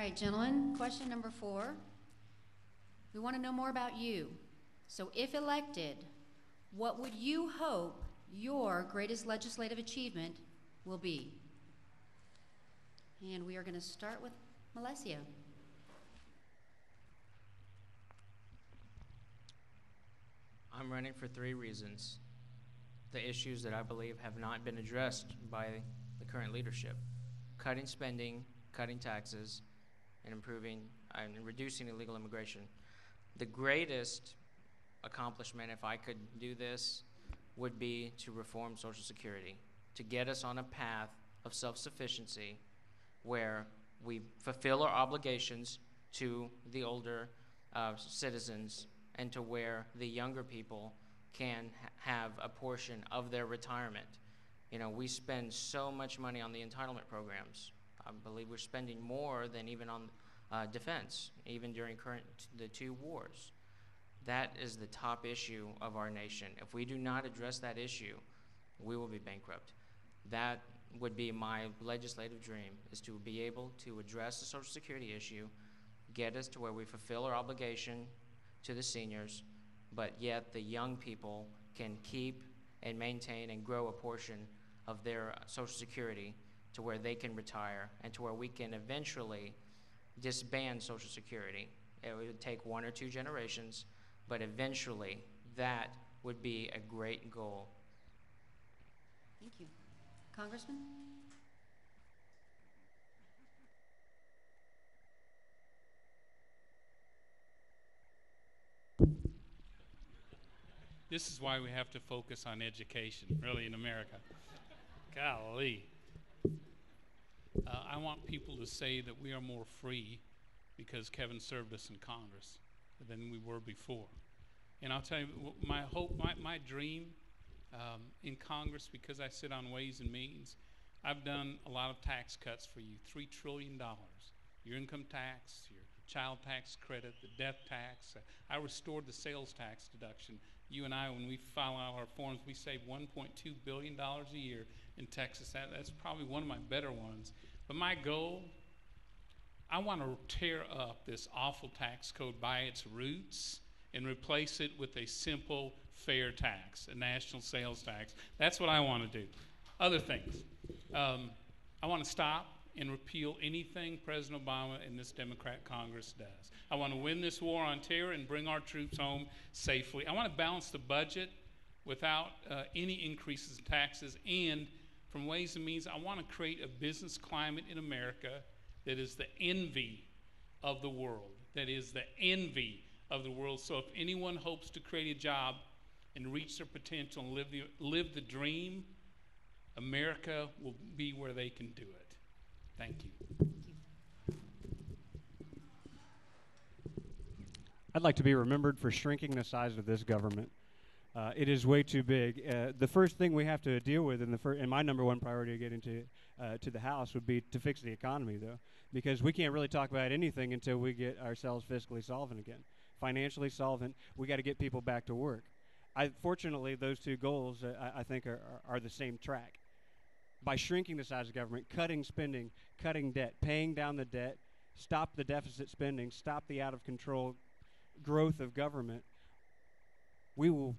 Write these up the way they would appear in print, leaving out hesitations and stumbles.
right, gentlemen, question number 4. We want to know more about you. So if elected, what would you hope your greatest legislative achievement will be? And we are going to start with Melesio. I'm running for 3 reasons. The issues that I believe have not been addressed by the current leadership: cutting spending, cutting taxes, and improving and reducing illegal immigration. The greatest accomplishment, if I could do this, would be to reform Social Security, to get us on a path of self-sufficiency where we fulfill our obligations to the older citizens and to where the younger people can have a portion of their retirement. You know, we spend so much money on the entitlement programs. I believe we're spending more than even on defense, even during the 2 wars. That is the top issue of our nation. If we do not address that issue, we will be bankrupt. That would be my legislative dream, is to be able to address the Social Security issue, get us to where we fulfill our obligation to the seniors, but yet the young people can keep and maintain and grow a portion of their Social Security to where they can retire and to where we can eventually disband Social Security. It would take 1 or 2 generations, but eventually that would be a great goal. Thank you. Congressman? This is why we have to focus on education, really, in America. Golly. I want people to say that we are more free because Kevin served us in Congress than we were before. And I'll tell you, my hope, my dream in Congress, because I sit on Ways and Means, I've done a lot of tax cuts for you, $3 trillion. Your income tax, your child tax credit, the death tax. I restored the sales tax deduction. You and I, when we file out our forms, we save $1.2 billion a year in Texas. That's probably one of my better ones. But my goal, I want to tear up this awful tax code by its roots and replace it with a simple, fair tax, a national sales tax. That's what I want to do. Other things. I want to stop and repeal anything President Obama and this Democrat Congress does. I want to win this war on terror and bring our troops home safely. I want to balance the budget without any increases in taxes. And from Ways and Means, I want to create a business climate in America that is the envy of the world. That is the envy of the world. So if anyone hopes to create a job and reach their potential and live the dream, America will be where they can do it. Thank you. I'd like to be remembered for shrinking the size of this government. It is way too big. The first thing we have to deal with, and my number 1 priority of getting to the House would be to fix the economy, though, because we can't really talk about anything until we get ourselves fiscally solvent again. Financially solvent, we got to get people back to work. Fortunately, those 2 goals, I think, are the same track. By shrinking the size of government, cutting spending, cutting debt, paying down the debt, stop the deficit spending, stop the out-of-control growth of government, we will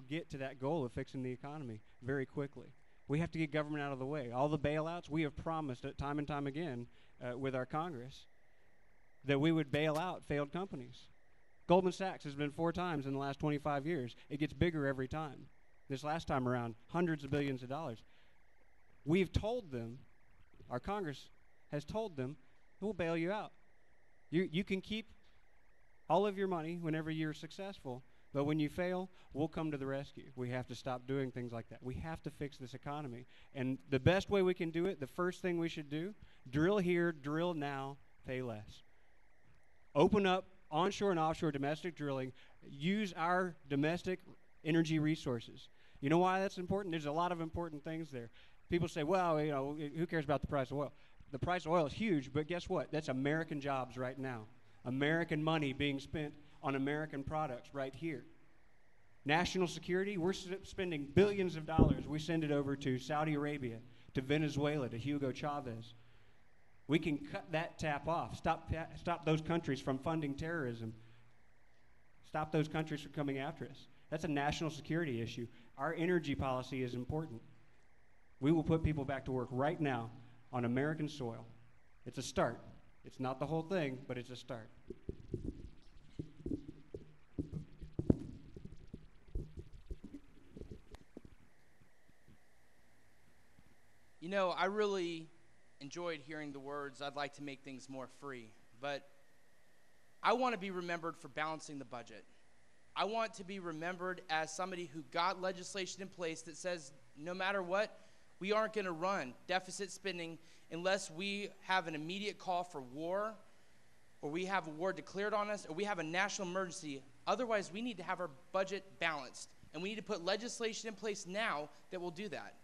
get to that goal of fixing the economy very quickly. We have to get government out of the way. All the bailouts, we have promised it time and time again with our Congress that we would bail out failed companies. Goldman Sachs has been 4 times in the last 25 years. It gets bigger every time. This last time around, hundreds of billions of dollars. We've told them, our Congress has told them, we'll bail you out. You can keep all of your money whenever you're successful, but when you fail, we'll come to the rescue. We have to stop doing things like that. We have to fix this economy. And the best way we can do it, the first thing we should do, drill here, drill now, pay less. Open up onshore and offshore domestic drilling. Use our domestic energy resources. You know why that's important? There's a lot of important things there. People say, well, you know, who cares about the price of oil? The price of oil is huge, but guess what? That's American jobs right now. American money being spent on American products right here. National security, we're spending billions of dollars. We send it over to Saudi Arabia, to Venezuela, to Hugo Chavez. We can cut that tap off. Stop those countries from funding terrorism. Stop those countries from coming after us. That's a national security issue. Our energy policy is important. We will put people back to work right now on American soil. It's a start. It's not the whole thing, but it's a start. You know, I really enjoyed hearing the words, "I'd like to make things more free," but I want to be remembered for balancing the budget. I want to be remembered as somebody who got legislation in place that says no matter what, we aren't going to run deficit spending unless we have an immediate call for war, or we have a war declared on us, or we have a national emergency. Otherwise, we need to have our budget balanced, and we need to put legislation in place now that will do that.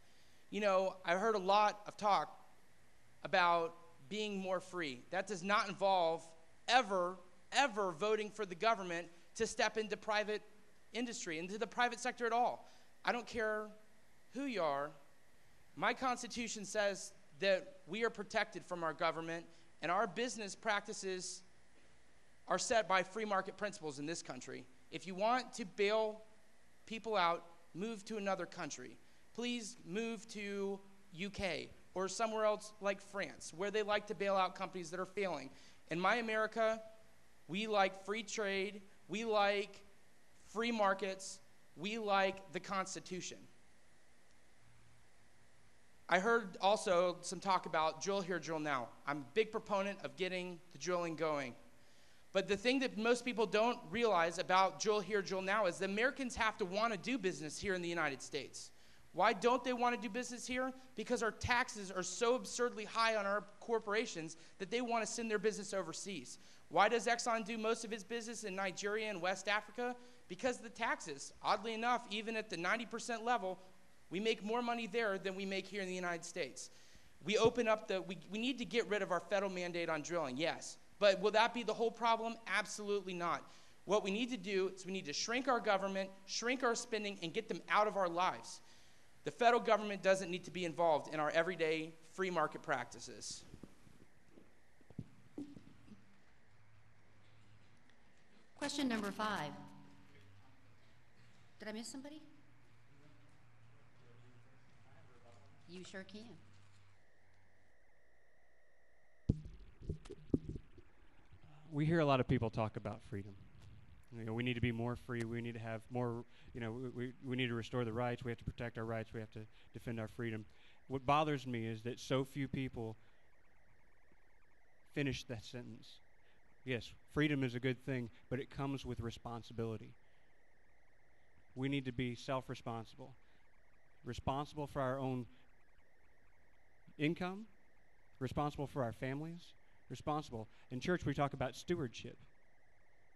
You know, I heard a lot of talk about being more free. That does not involve ever voting for the government to step into private industry, into the private sector at all. I don't care who you are. My Constitution says that we are protected from our government, and our business practices are set by free market principles in this country. If you want to bail people out, move to another country. Please move to UK or somewhere else like France, where they like to bail out companies that are failing. In my America, we like free trade, we like free markets, we like the Constitution. I heard also some talk about drill here, drill now. I'm a big proponent of getting the drilling going. But the thing that most people don't realize about drill here, drill now is that Americans have to want to do business here in the United States. Why don't they want to do business here? Because our taxes are so absurdly high on our corporations that they want to send their business overseas. Why does Exxon do most of its business in Nigeria and West Africa? Because of the taxes. Oddly enough, even at the 90% level, we make more money there than we make here in the United States. We open up we need to get rid of our federal mandate on drilling, yes. But will that be the whole problem? Absolutely not. What we need to do is we need to shrink our government, shrink our spending, and get them out of our lives. The federal government doesn't need to be involved in our everyday free market practices. Question number 5. Did I miss somebody? You sure can. We hear a lot of people talk about freedom. You know, we need to be more free. We need to have more, you know, we need to restore the rights. We have to protect our rights. We have to defend our freedom. What bothers me is that so few people finish that sentence. Yes, freedom is a good thing, but it comes with responsibility. We need to be self-responsible. Responsible for our own income, responsible for our families, responsible. In church, we talk about stewardship,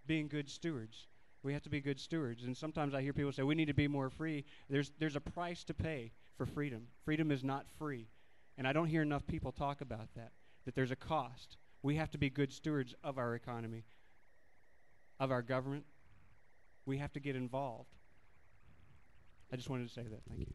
being good stewards. We have to be good stewards. And sometimes I hear people say, we need to be more free. There's a price to pay for freedom. Freedom is not free. And I don't hear enough people talk about that there's a cost. We have to be good stewards of our economy, of our government. We have to get involved. I just wanted to say that. Thank you.